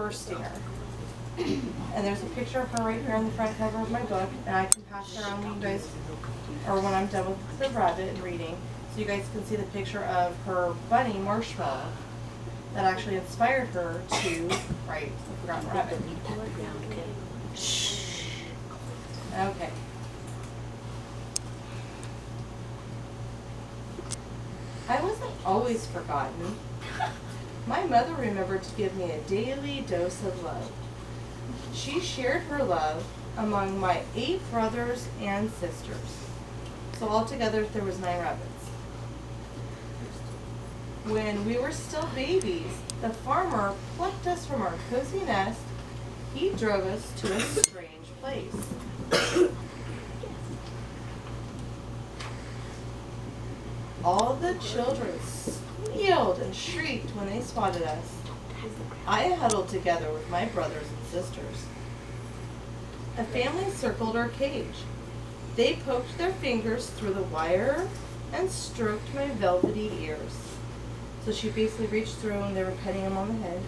bursting her. And there's a picture of her right here on the front cover of my book, and I can pass it around when you guys, or when I'm done with the rabbit and reading, so you guys can see the picture of her bunny, Marshmallow, that actually inspired her to write Unforgotten Rabbit. Okay. I wasn't always forgotten. My mother remembered to give me a daily dose of love. She shared her love among my 8 brothers and sisters. So altogether there was 9 rabbits. When we were still babies, the farmer plucked us from our cozy nest. He drove us to a strange place. All the children squealed and shrieked when they spotted us. I huddled together with my brothers and sisters. A family circled our cage. They poked their fingers through the wire and stroked my velvety ears. So she basically reached through and they were petting him on the head.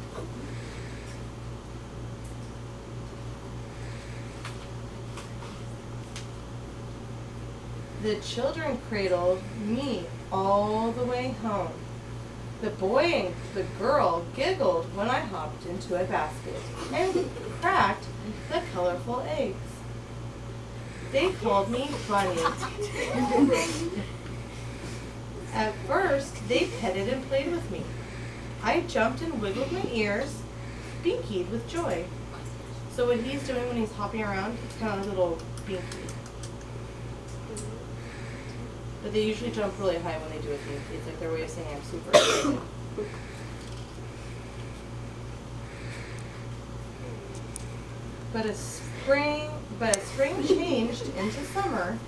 The children cradled me all the way home. The boy and the girl giggled when I hopped into a basket and cracked the colorful eggs. They called me Bunny. At first, they petted and played with me. I jumped and wiggled my ears, binkied with joy. So what he's doing when he's hopping around, it's kind of a little binky. But they usually jump really high when they do a binky. It's like their way of saying I'm super excited. But as spring changed into summer,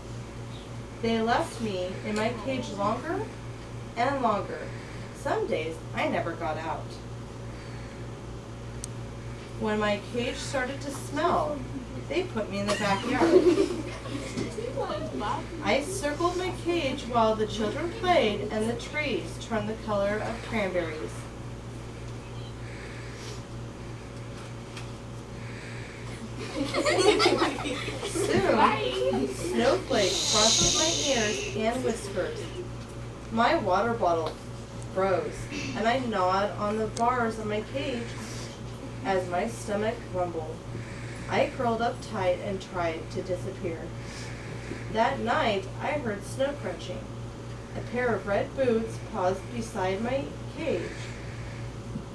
they left me in my cage longer and longer. Some days I never got out. When my cage started to smell, they put me in the backyard. I circled my cage while the children played and the trees turned the color of cranberries. Soon, snowflakes frosted my ears and whiskers. My water bottle froze, and I gnawed on the bars of my cage as my stomach rumbled. I curled up tight and tried to disappear. That night, I heard snow crunching. A pair of red boots paused beside my cage.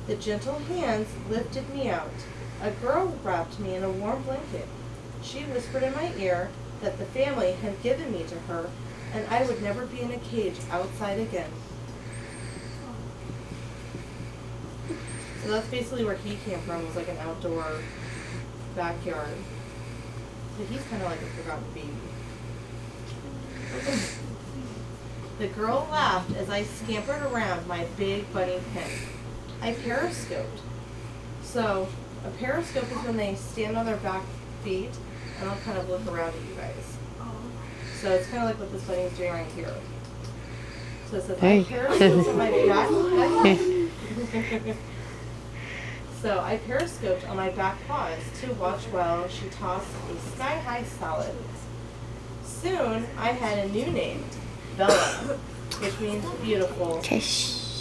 The gentle hands lifted me out. A girl wrapped me in a warm blanket. She whispered in my ear that the family had given me to her, and I would never be in a cage outside again. So that's basically where he came from, was like an outdoor backyard. So he's kind of like a forgotten baby. The girl laughed as I scampered around my big bunny pen. I periscoped. So a periscope is when they stand on their back feet and they'll kind of look around at you guys. So it's kind of like what this bunny is doing right here. So it says, I periscoped on my back. So I periscoped on my back paws to watch while she tossed a sky-high salad. Soon, I had a new name, Bella, which means beautiful.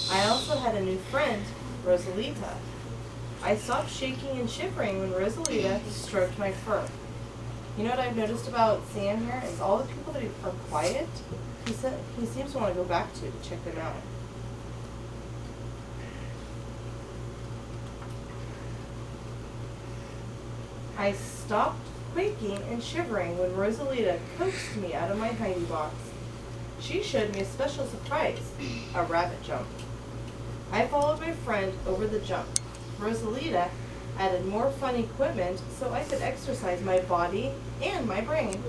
I also had a new friend, Rosalita. I stopped shaking and shivering when Rosalita stroked my fur. You know what I've noticed about Sam here is all the people that are quiet, he seems to want to go back to check them out. I stopped quaking and shivering when Rosalita coaxed me out of my hidey box. She showed me a special surprise, a rabbit jump. I followed my friend over the jump. Rosalita added more fun equipment so I could exercise my body and my brain.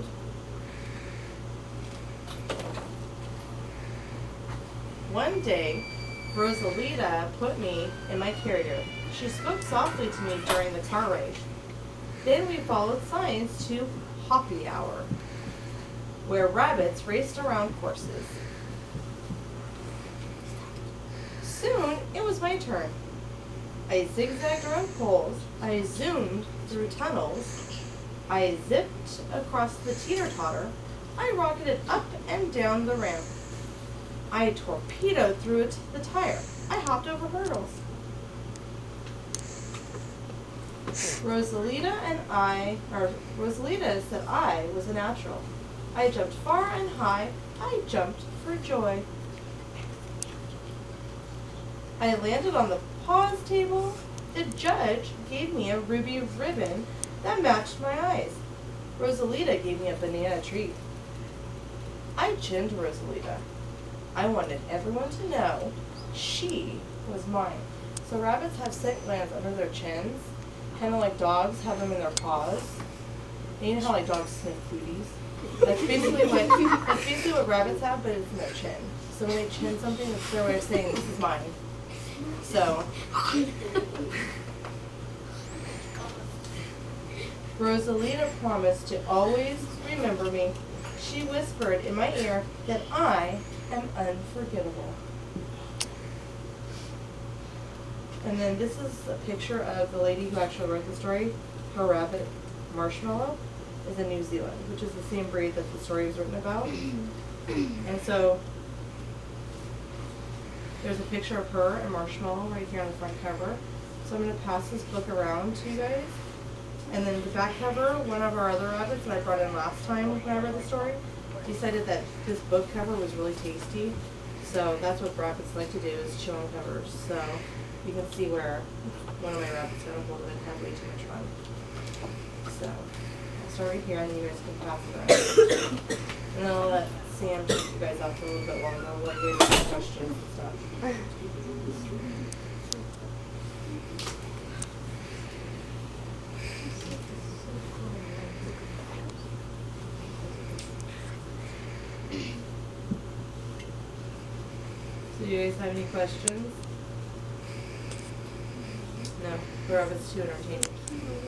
One day, Rosalita put me in my carrier. She spoke softly to me during the car ride. Then we followed signs to Hoppy Hour, where rabbits raced around courses. Soon, it was my turn. I zigzagged around poles, I zoomed through tunnels. I zipped across the teeter-totter. I rocketed up and down the ramp. I torpedoed through the tire. I hopped over hurdles. Rosalita said I was a natural. I jumped far and high. I jumped for joy. I landed on the pause table. The judge gave me a ruby ribbon that matched my eyes. Rosalita gave me a banana treat. I chinned Rosalita. I wanted everyone to know she was mine. So rabbits have scent glands under their chins, kind of like dogs have them in their paws. And you know how like dogs sniff booties? That's basically what rabbits have, but it's in their chin. So when they chin something, it's their way of saying this is mine. So Rosalita promised to always remember me. She whispered in my ear that I am unforgettable. And then this is a picture of the lady who actually wrote the story. Her rabbit, Marshmallow, is in New Zealand, which is the same breed that the story was written about. And so there's a picture of her and Marshmallow right here on the front cover. So I'm going to pass this book around to you guys. And then the back cover, one of our other rabbits that I brought in last time when I read the story, decided that this book cover was really tasty. So that's what rabbits like to do, is chew on covers. So you can see where one of my rabbits got a hold of it and had way too much fun. So I'll start right here and then you guys can pass it around. And then I'll let Sam take you guys out for a little bit longer. I'll let you guys ask questions and stuff. So do you guys have any questions? No, the rabbit's too entertaining.